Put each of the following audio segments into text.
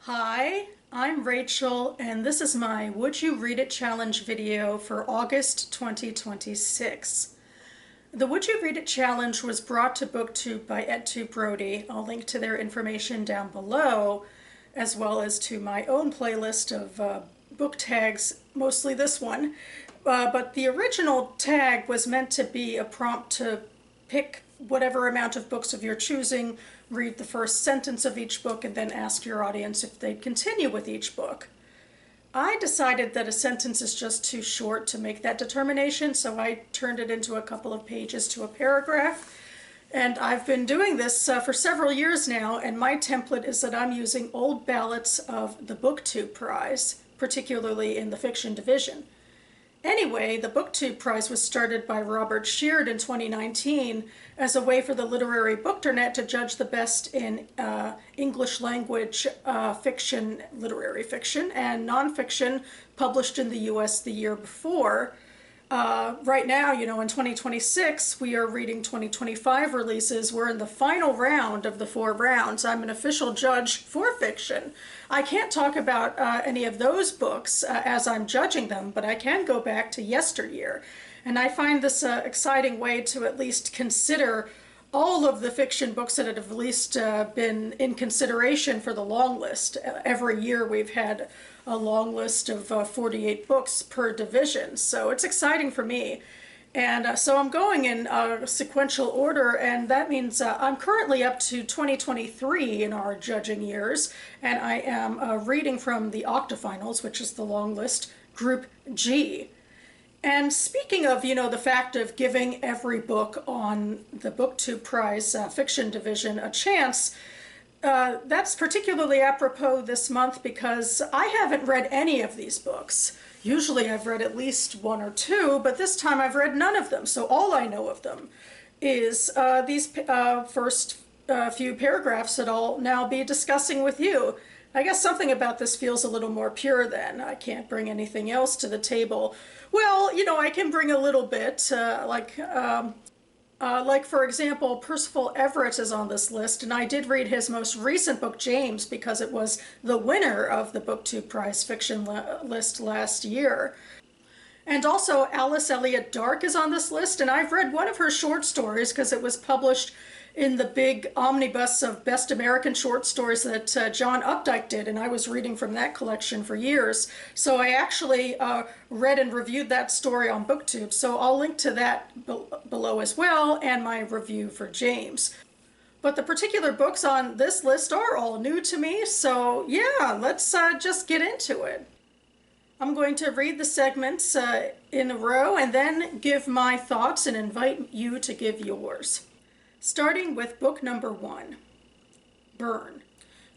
Hi, I'm Rachel, and this is my Would You Read It Challenge video for August 2026. The Would You Read It Challenge was brought to BookTube by EdTube Brody. I'll link to their information down below, as well as to my own playlist of book tags, mostly this one. But the original tag was meant to be a prompt to pick whatever amount of books of your choosing, read the first sentence of each book, and then ask your audience if they'd continue with each book. I decided that a sentence is just too short to make that determination, so I turned it into a couple of pages to a paragraph. And I've been doing this for several years now, and my template is that I'm using old ballots of the BookTube Prize, particularly in the fiction division. Anyway, the BookTube Prize was started by Robert Sheard in 2019 as a way for the literary bookternet to judge the best in English language fiction, literary fiction, and nonfiction published in the US the year before. Right now, in 2026, we are reading 2025 releases. We're in the final round of the 4 rounds. I'm an official judge for fiction. I can't talk about any of those books as I'm judging them, but I can go back to yesteryear. And I find this an exciting way to at least consider all of the fiction books that have at least been in consideration for the long list. Every year we've had a long list of 48 books per division, so it's exciting for me. And so I'm going in sequential order, and that means I'm currently up to 2023 in our judging years, and I am reading from the Octofinals, which is the long list, Group G. And speaking of, the fact of giving every book on the BookTube Prize fiction division a chance, that's particularly apropos this month because I haven't read any of these books. Usually I've read at least 1 or 2, but this time I've read none of them. So all I know of them is these first few paragraphs that I'll now be discussing with you. I guess something about this feels a little more pure then. I can't bring anything else to the table. Well, I can bring a little bit, like for example, Percival Everett is on this list, and I did read his most recent book, James, because it was the winner of the BookTube Prize fiction list last year. And also Alice Elliott Dark is on this list, and I've read one of her short stories because it was published in the big omnibus of Best American Short Stories that John Updike did, and I was reading from that collection for years. So I actually read and reviewed that story on BookTube, so I'll link to that below as well, and my review for James. But the particular books on this list are all new to me, so yeah, let's just get into it. I'm going to read the segments in a row and then give my thoughts and invite you to give yours. Starting with book number 1, Burn.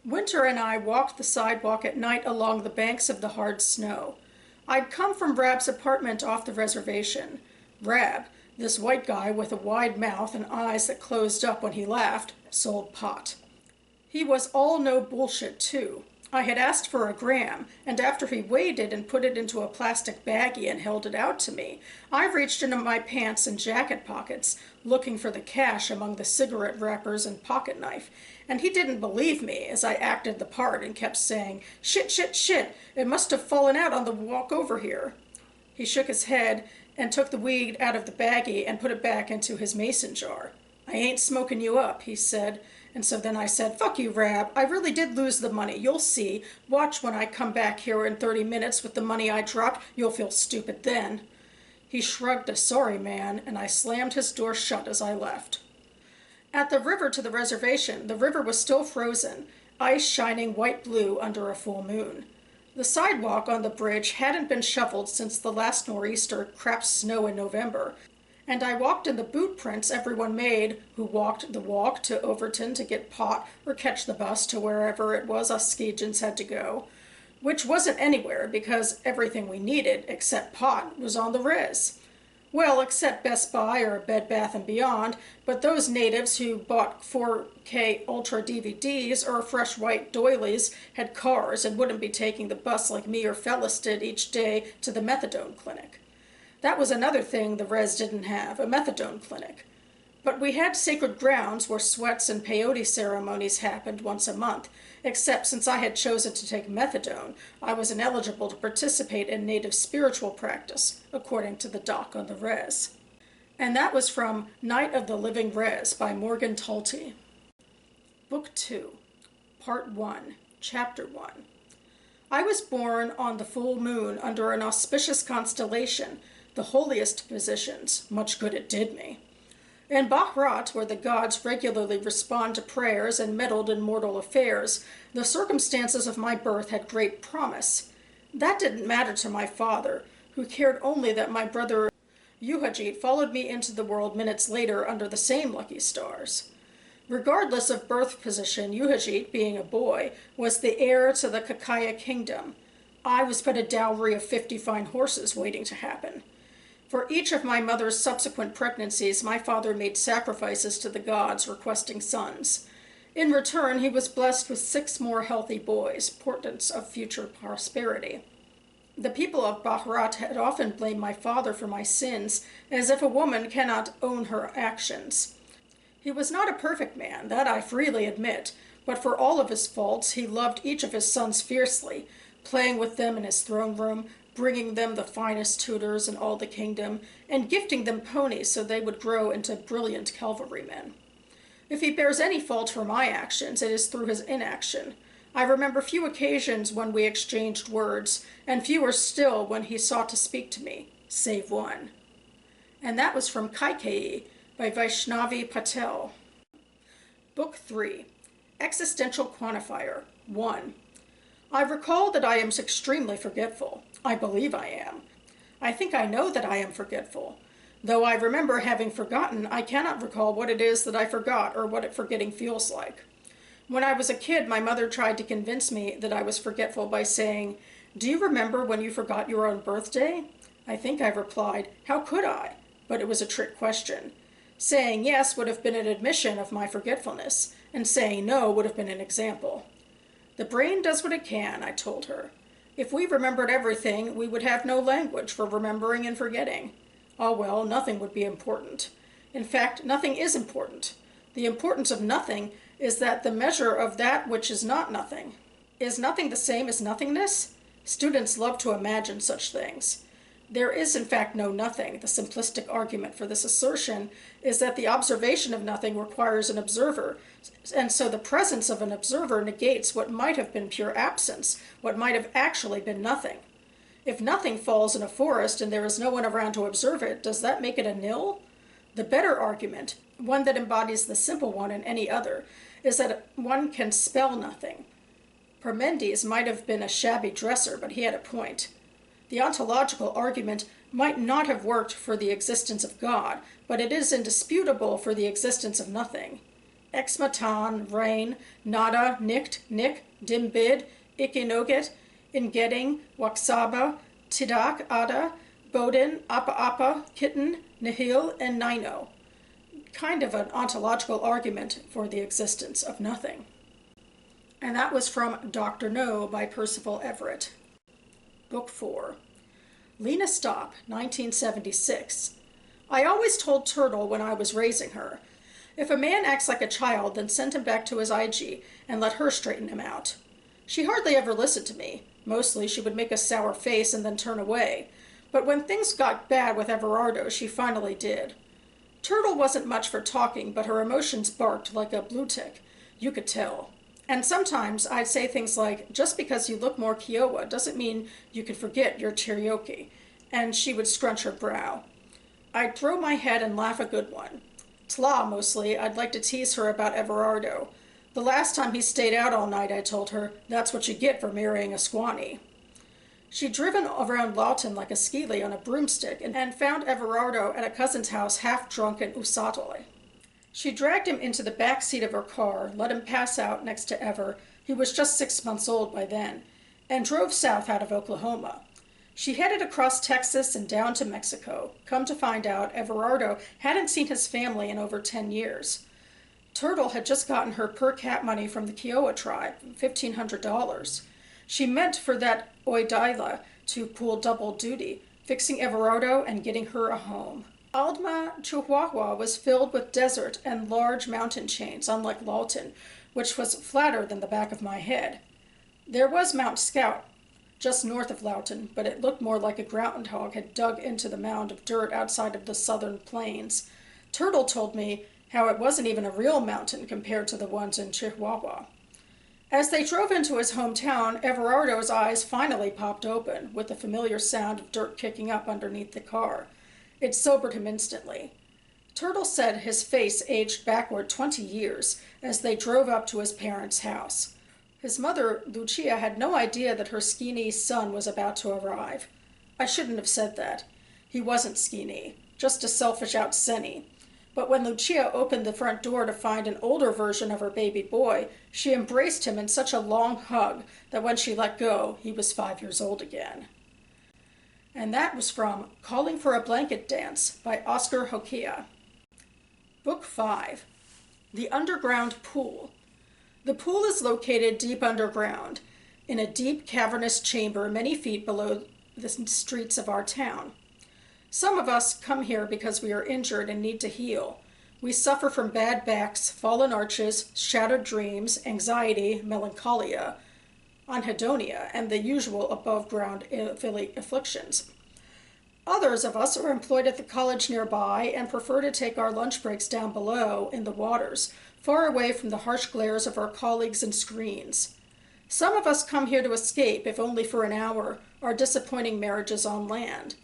Winter and I walked the sidewalk at night along the banks of the hard snow. I'd come from Rab's apartment off the reservation. Rab, this white guy with a wide mouth and eyes that closed up when he laughed, sold pot. He was all no bullshit, too. I had asked for a gram, and after he weighed it and put it into a plastic baggie and held it out to me, I reached into my pants and jacket pockets, looking for the cash among the cigarette wrappers and pocket knife, and he didn't believe me as I acted the part and kept saying, "Shit, shit, shit, it must have fallen out on the walk over here." He shook his head and took the weed out of the baggie and put it back into his mason jar. "I ain't smoking you up," he said. And so then I said, "Fuck you, Rab. I really did lose the money. You'll see. Watch when I come back here in 30 minutes with the money I dropped. You'll feel stupid then." He shrugged a sorry man, and I slammed his door shut as I left. At the river to the reservation, the river was still frozen, ice shining white-blue under a full moon. The sidewalk on the bridge hadn't been shoveled since the last nor'easter crapped snow in November, and I walked in the boot prints everyone made who walked the walk to Overton to get pot or catch the bus to wherever it was us Skeejans had to go, which wasn't anywhere because everything we needed, except pot, was on the res. Well, except Best Buy or Bed Bath & Beyond, but those natives who bought 4K Ultra DVDs or fresh white doilies had cars and wouldn't be taking the bus like me or Phyllis did each day to the methadone clinic. That was another thing the res didn't have, a methadone clinic. But we had sacred grounds where sweats and peyote ceremonies happened once a month, except since I had chosen to take methadone, I was ineligible to participate in native spiritual practice, according to the doc on the res. And that was from Night of the Living Res by Morgan Talty. Book 2, Part 1, Chapter 1. I was born on the full moon under an auspicious constellation, the holiest positions, much good it did me. In Bharat, where the gods regularly respond to prayers and meddled in mortal affairs, the circumstances of my birth had great promise. That didn't matter to my father, who cared only that my brother Yuhajit followed me into the world minutes later under the same lucky stars. Regardless of birth position, Yuhajit, being a boy, was the heir to the Kakaya kingdom. I was but a dowry of 50 fine horses waiting to happen. For each of my mother's subsequent pregnancies, my father made sacrifices to the gods, requesting sons. In return, he was blessed with 6 more healthy boys, portents of future prosperity. The people of Bharat had often blamed my father for my sins, as if a woman cannot own her actions. He was not a perfect man, that I freely admit, but for all of his faults, he loved each of his sons fiercely, playing with them in his throne room, bringing them the finest tutors in all the kingdom, and gifting them ponies so they would grow into brilliant cavalrymen. If he bears any fault for my actions, it is through his inaction. I remember few occasions when we exchanged words, and fewer still when he sought to speak to me, save one. And that was from Kaikeyi by Vaishnavi Patel. Book 3, Existential Quantifier, 1. I recall that I am extremely forgetful. I believe I am. I think I know that I am forgetful. Though I remember having forgotten, I cannot recall what it is that I forgot or what forgetting feels like. When I was a kid, my mother tried to convince me that I was forgetful by saying, "Do you remember when you forgot your own birthday?" I think I replied, "How could I?" But it was a trick question. Saying yes would have been an admission of my forgetfulness, and saying no would have been an example. The brain does what it can, I told her. If we remembered everything, we would have no language for remembering and forgetting. Oh well, nothing would be important. In fact, nothing is important. The importance of nothing is that the measure of that which is not nothing. Is nothing the same as nothingness? Students love to imagine such things. There is in fact no nothing. The simplistic argument for this assertion is that the observation of nothing requires an observer, and so the presence of an observer negates what might have been pure absence, what might have actually been nothing. If nothing falls in a forest and there is no one around to observe it, does that make it a nil? The better argument, one that embodies the simple one in any other, is that one can spell nothing. Parmenides might have been a shabby dresser, but he had a point. The ontological argument might not have worked for the existence of God, but it is indisputable for the existence of nothing. Ex matan, rain, nada, nikt, nick, dimbid, ikinoget, ingetting, waxaba, tidak, ada, bodin, apa, kitten, nihil, and nino. Kind of an ontological argument for the existence of nothing. And that was from Dr. No by Percival Everett. Book 4. Lena Stopp, 1976. I always told Turtle when I was raising her, if a man acts like a child, then send him back to his IG and let her straighten him out. She hardly ever listened to me. Mostly she would make a sour face and then turn away. But when things got bad with Everardo, she finally did. Turtle wasn't much for talking, but her emotions barked like a blue tick. You could tell. And sometimes I'd say things like, just because you look more Kiowa doesn't mean you can forget your Cherokee. And she would scrunch her brow. I'd throw my head and laugh a good one. Tla, mostly, I'd like to tease her about Everardo. The last time he stayed out all night, I told her, that's what you get for marrying a Squanny. She'd driven around Lawton like a skili on a broomstick and found Everardo at a cousin's house half drunk in Usatoi. She dragged him into the back seat of her car, let him pass out next to Ever, he was just 6 months old by then, and drove south out of Oklahoma. She headed across Texas and down to Mexico. Come to find out, Everardo hadn't seen his family in over 10 years. Turtle had just gotten her per-cap money from the Kiowa tribe, $1,500. She meant for that Oidila to pull double duty, fixing Everardo and getting her a home. Aldma, Chihuahua was filled with desert and large mountain chains, unlike Lawton, which was flatter than the back of my head. There was Mount Scout, just north of Loughton, but it looked more like a groundhog had dug into the mound of dirt outside of the southern plains. Turtle told me how it wasn't even a real mountain compared to the ones in Chihuahua. As they drove into his hometown, Everardo's eyes finally popped open, with the familiar sound of dirt kicking up underneath the car. It sobered him instantly. Turtle said his face aged backward 20 years as they drove up to his parents' house. His mother, Lucia, had no idea that her skinny son was about to arrive. I shouldn't have said that. He wasn't skinny, just a selfish outsenny. But when Lucia opened the front door to find an older version of her baby boy, she embraced him in such a long hug that when she let go, he was 5 years old again. And that was from Calling for a Blanket Dance by Oscar Hoquia. Book 5. The Underground Pool. The pool is located deep underground, in a deep cavernous chamber many feet below the streets of our town. Some of us come here because we are injured and need to heal. We suffer from bad backs, fallen arches, shattered dreams, anxiety, melancholia, anhedonia, and the usual above-ground afflictions. Others of us are employed at the college nearby and prefer to take our lunch breaks down below in the waters, far away from the harsh glares of our colleagues and screens. Some of us come here to escape, if only for an hour, our disappointing marriages on land.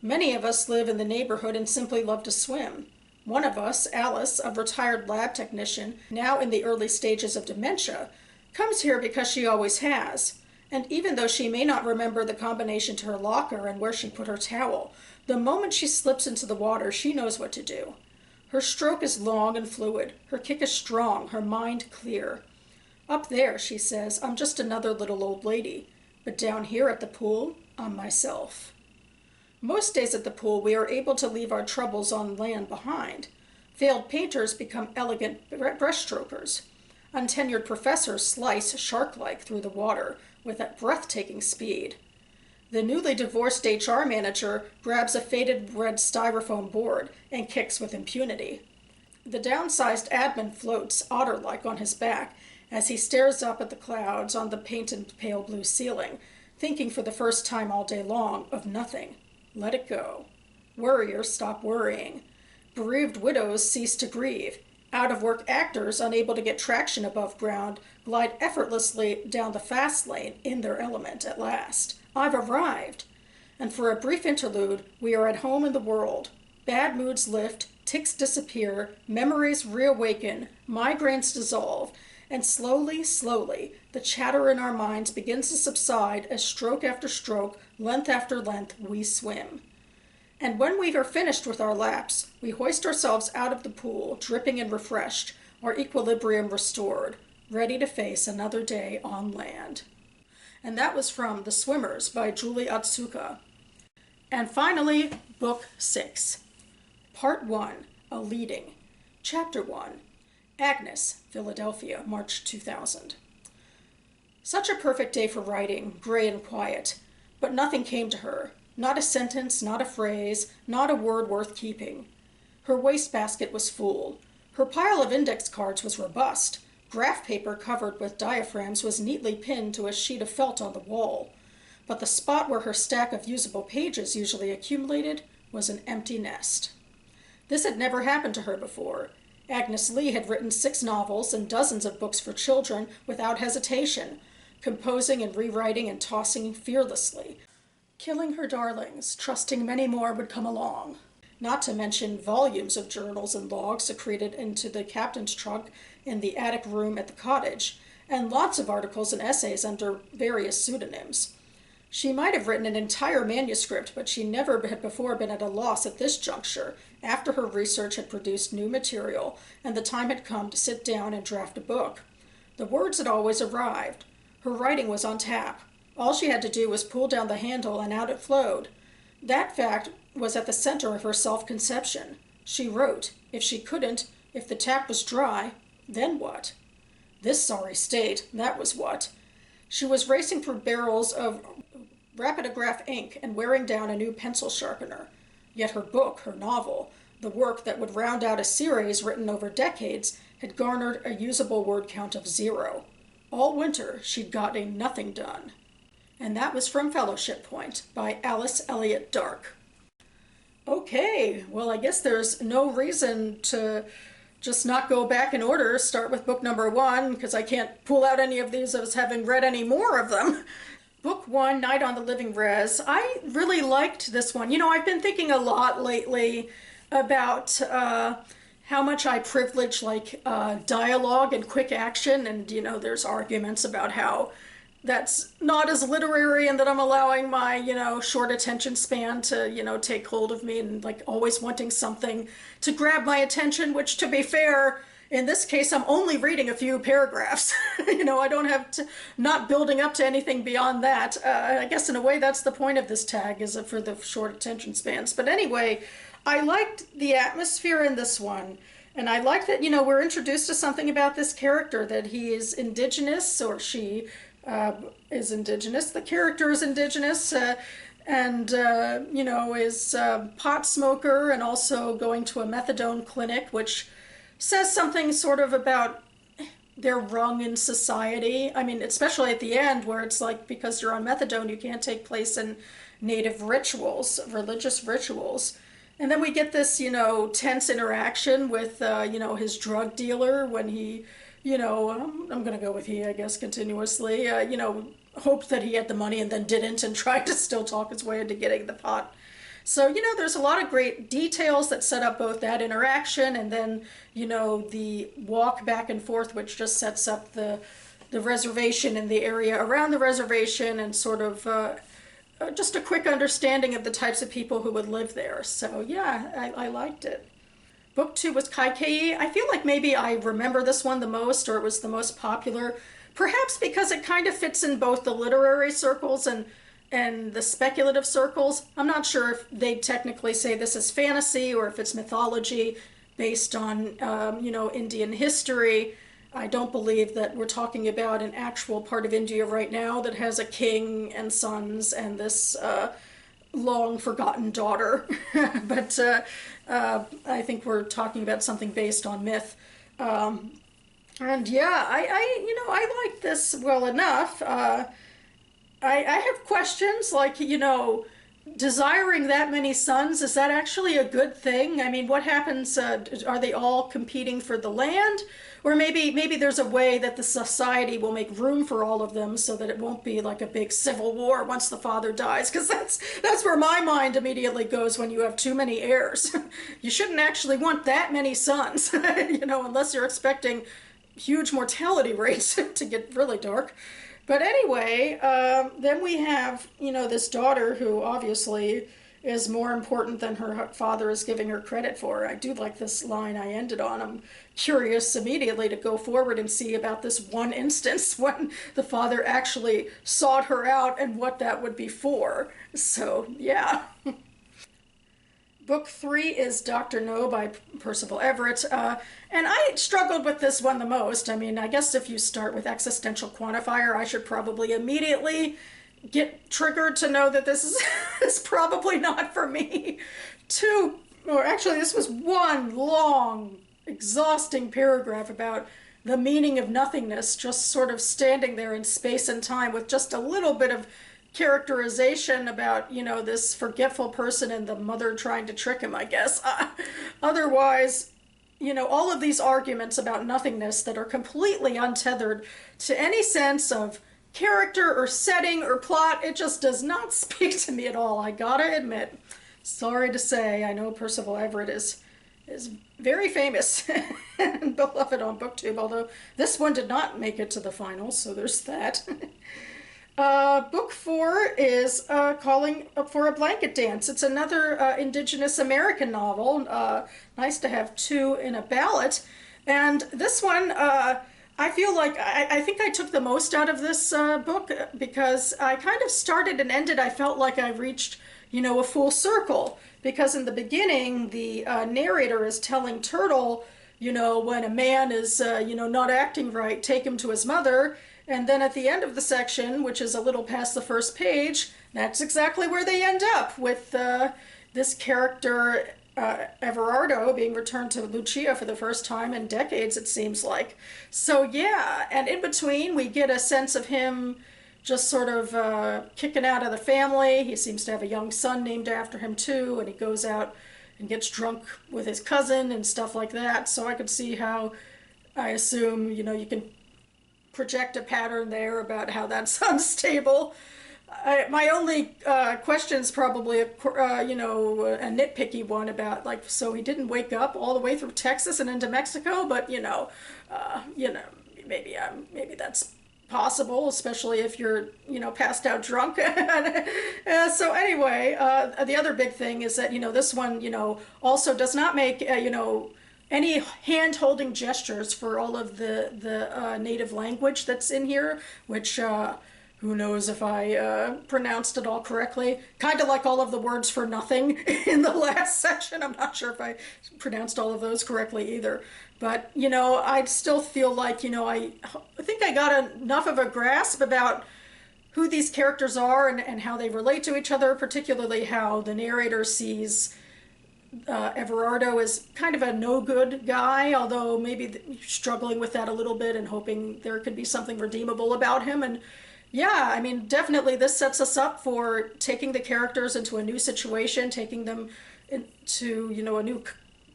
Many of us live in the neighborhood and simply love to swim. One of us, Alice, a retired lab technician, now in the early stages of dementia, comes here because she always has. And even though she may not remember the combination to her locker and where she put her towel, the moment she slips into the water, she knows what to do. Her stroke is long and fluid, her kick is strong, her mind clear. Up there, she says, I'm just another little old lady, but down here at the pool, I'm myself. Most days at the pool, we are able to leave our troubles on land behind. Failed painters become elegant brushstrokers. Untenured professors slice shark-like through the water with a breathtaking speed. The newly divorced HR manager grabs a faded red styrofoam board and kicks with impunity. The downsized admin floats otter-like on his back as he stares up at the clouds on the painted pale blue ceiling, thinking for the first time all day long of nothing. Let it go. Worriers stop worrying. Bereaved widows cease to grieve. Out-of-work actors, unable to get traction above ground, glide effortlessly down the fast lane in their element at last. I've arrived. And for a brief interlude, we are at home in the world. Bad moods lift, tics disappear, memories reawaken, migraines dissolve, and slowly, the chatter in our minds begins to subside as stroke after stroke, length after length, we swim. And when we are finished with our laps, we hoist ourselves out of the pool, dripping and refreshed, our equilibrium restored, ready to face another day on land. And that was from The Swimmers by Julie Otsuka. And finally, Book 6. Part 1, A Leading. Chapter 1, Agnes, Philadelphia, March 2000. Such a perfect day for writing, gray and quiet, but nothing came to her. Not a sentence, not a phrase, not a word worth keeping. Her wastebasket was full. Her pile of index cards was robust. Graph paper covered with diaphragms was neatly pinned to a sheet of felt on the wall. But the spot where her stack of usable pages usually accumulated was an empty nest. This had never happened to her before. Agnes Lee had written 6 novels and dozens of books for children without hesitation, composing and rewriting and tossing fearlessly, killing her darlings, trusting many more would come along. Not to mention volumes of journals and logs secreted into the captain's trunk in the attic room at the cottage, and lots of articles and essays under various pseudonyms. She might have written an entire manuscript, but she never had before been at a loss at this juncture, after her research had produced new material, and the time had come to sit down and draft a book. The words had always arrived. Her writing was on tap. All she had to do was pull down the handle, and out it flowed. That fact was at the center of her self-conception. She wrote. If she couldn't, if the tap was dry, then what? This sorry state, that was what. She was racing through barrels of rapidograph ink and wearing down a new pencil sharpener. Yet her book, her novel, the work that would round out a series written over decades, had garnered a usable word count of 0. All winter, she'd gotten nothing done. And that was from Fellowship Point by Alice Elliott Dark. Okay, well, I guess there's no reason to just not go back in order, start with book number 1, because I can't pull out any of these as having read any more of them. Book 1, Night on the Living Res. I really liked this one. You know, I've been thinking a lot lately about how much I privilege dialogue and quick action, and you know, there's arguments about how that's not as literary and that I'm allowing my, you know, short attention span to, you know, take hold of me and like always wanting something to grab my attention, which to be fair, in this case, I'm only reading a few paragraphs. You know, I don't have to, not building up to anything beyond that. I guess in a way that's the point of this tag, is for the short attention spans. But anyway, I liked the atmosphere in this one. And I like that, you know, we're introduced to something about this character, that he is indigenous, or she is indigenous. The character is indigenous, and you know, is a pot smoker and also going to a methadone clinic, which says something sort of about their rung in society. I mean, especially at the end, where it's like, because you're on methadone, you can't take place in native rituals, religious rituals. And then we get this, you know, tense interaction with, you know, his drug dealer when he, you know, I'm going to go with he, I guess, continuously, you know, hoped that he had the money and then didn't, and tried to still talk his way into getting the pot. So, you know, there's a lot of great details that set up both that interaction and then, you know, the walk back and forth, which just sets up the reservation and the area around the reservation, and sort of just a quick understanding of the types of people who would live there. So, yeah, I liked it. Book 2 was Kaikei. I feel like maybe I remember this one the most, or it was the most popular, perhaps because it kind of fits in both the literary circles and the speculative circles. I'm not sure if they technically say this is fantasy or if it's mythology based on, you know, Indian history. I don't believe that we're talking about an actual part of India right now that has a king and sons and this long forgotten daughter. But I think we're talking about something based on myth. And yeah, you know, I like this well enough. I have questions like, you know, desiring that many sons, is that actually a good thing? I mean, what happens? Are they all competing for the land? Or maybe there's a way that the society will make room for all of them so that it won't be like a big civil war once the father dies, because that's where my mind immediately goes when you have too many heirs. You shouldn't actually want that many sons, you know, unless you're expecting huge mortality rates to get really dark. But anyway, then we have, you know, this daughter who obviously is more important than her father is giving her credit for. I do like this line I ended on. I'm curious immediately to go forward and see about this one instance when the father actually sought her out and what that would be for. So, yeah. Book 3 is Dr. No by Percival Everett, and I struggled with this one the most. I mean, I guess if you start with existential quantifier, I should probably immediately get triggered to know that this is probably not for me. Or actually this was one long, exhausting paragraph about the meaning of nothingness, just sort of standing there in space and time with just a little bit of characterization about, you know, this forgetful person and the mother trying to trick him, I guess. Otherwise, you know, all of these arguments about nothingness that are completely untethered to any sense of character or setting or plot, it just does not speak to me at all, I gotta admit. Sorry to say, I know Percival Everett is very famous and beloved on BookTube, although this one did not make it to the finals, so there's that. Book 4 is Calling for a Blanket Dance. It's another Indigenous American novel. Nice to have two in a ballot. And this one, I feel like I think I took the most out of this book because I kind of started and ended, I felt like I reached, you know, a full circle. Because in the beginning, the narrator is telling Turtle, you know, when a man is, you know, not acting right, take him to his mother. And then at the end of the section, which is a little past the first page, that's exactly where they end up with this character Everardo being returned to Lucia for the first time in decades, it seems like. So yeah, and in between we get a sense of him just sort of kicking out of the family. He seems to have a young son named after him too, and he goes out and gets drunk with his cousin and stuff like that. So I could see how, I assume, you can project a pattern there about how that's unstable. My only question is probably a nitpicky one about, like, so he didn't wake up all the way through Texas and into Mexico, but maybe that's possible, especially if you're passed out drunk. So anyway, the other big thing is that this one also does not make any hand-holding gestures for all of the native language that's in here, which who knows if I pronounced it all correctly. Kind of like all of the words for nothing in the last section. I'm not sure if I pronounced all of those correctly either. But, I still feel like, I think I got enough of a grasp about who these characters are and how they relate to each other, particularly how the narrator sees Everardo is kind of a no-good guy, although maybe struggling with that a little bit and hoping there could be something redeemable about him. And yeah, I mean, definitely this sets us up for taking the characters into a new situation, taking them into, a new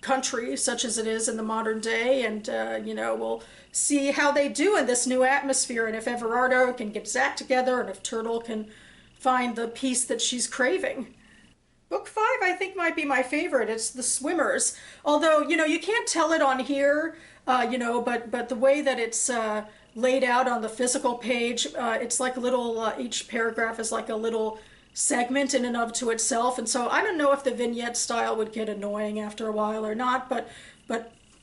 country, such as it is in the modern day, and, we'll see how they do in this new atmosphere, and if Everardo can get his act together, and if Turtle can find the peace that she's craving. Book 5, I think, might be my favorite. It's The Swimmers. Although, you can't tell it on here, but the way that it's laid out on the physical page, it's like a little, each paragraph is like a little segment in and of to itself. And so I don't know if the vignette style would get annoying after a while or not, but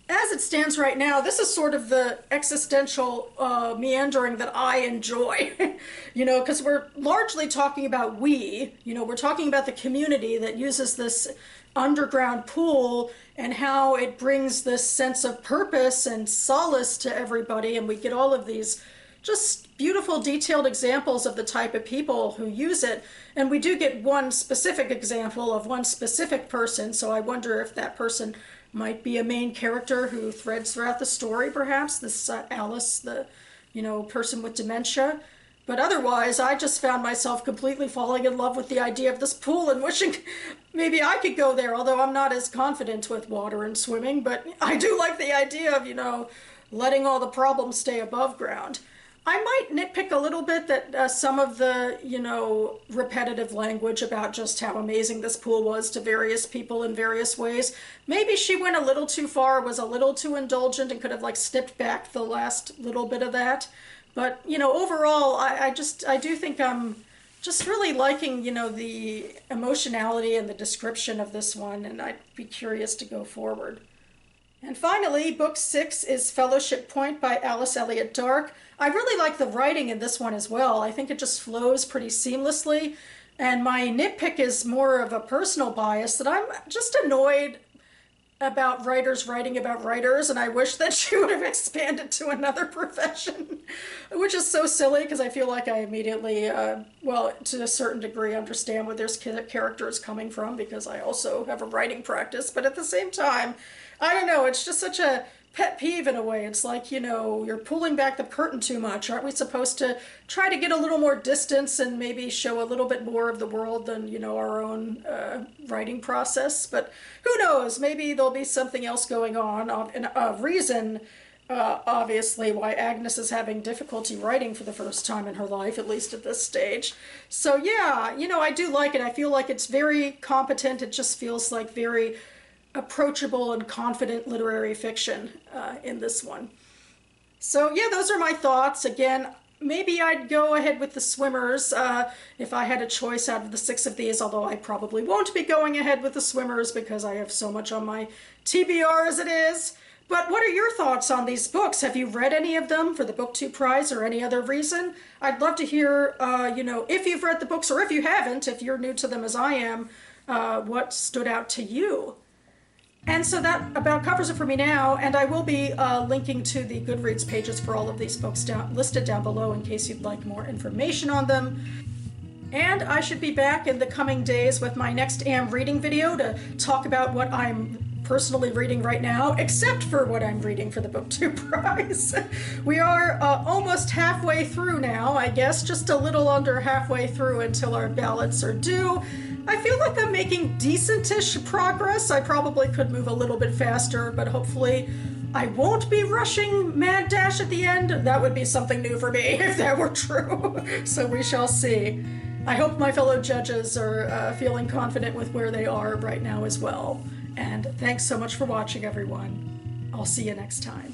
as it stands right now, this is sort of the existential meandering that I enjoy, because we're largely talking about we're talking about the community that uses this underground pool and how it brings this sense of purpose and solace to everybody. And we get all of these just beautiful, detailed examples of the type of people who use it. And we do get one specific example of one specific person, so I wonder if that person might be a main character who threads throughout the story, perhaps, this Alice, the person with dementia. But otherwise, I just found myself completely falling in love with the idea of this pool and wishing maybe I could go there, although I'm not as confident with water and swimming. But I do like the idea of, letting all the problems stay above ground. I might nitpick a little bit that some of the, repetitive language about just how amazing this pool was to various people in various ways. Maybe she went a little too far, was a little too indulgent, and could have, snipped back the last little bit of that. But, overall, I do think I'm just really liking, the emotionality and the description of this one, and I'd be curious to go forward. And finally, book 6 is Fellowship Point by Alice Elliott Dark. I really like the writing in this one as well. I think it just flows pretty seamlessly. And my nitpick is more of a personal bias, that I'm just annoyed about writers writing about writers, and I wish that she would have expanded to another profession, which is so silly because I feel like I immediately, to a certain degree, understand where this character is coming from, because I also have a writing practice. But at the same time, I don't know, it's just such a pet peeve in a way. It's like, you're pulling back the curtain too much. Aren't we supposed to try to get a little more distance and maybe show a little bit more of the world than, our own writing process? But who knows? Maybe there'll be something else going on, and a reason, obviously, why Agnes is having difficulty writing for the first time in her life, at least at this stage. So yeah, I do like it. I feel like it's very competent. It just feels like very approachable and confident literary fiction in this one. So yeah, those are my thoughts. Again, maybe I'd go ahead with The Swimmers if I had a choice out of the 6 of these, although I probably won't be going ahead with The Swimmers because I have so much on my TBR as it is. But what are your thoughts on these books? Have you read any of them for the Book 2 prize or any other reason? I'd love to hear, if you've read the books, or if you haven't, if you're new to them as I am, what stood out to you. And so that about covers it for me now, and I will be linking to the Goodreads pages for all of these books listed down below in case you'd like more information on them. And I should be back in the coming days with my next AM reading video to talk about what I'm personally reading right now, except for what I'm reading for the BookTube prize. We are almost halfway through now, I guess, just a little under halfway through until our ballots are due. I feel like I'm making decentish progress. I probably could move a little bit faster, but hopefully I won't be rushing mad dash at the end. That would be something new for me if that were true. So we shall see. I hope my fellow judges are feeling confident with where they are right now as well. And thanks so much for watching, everyone. I'll see you next time.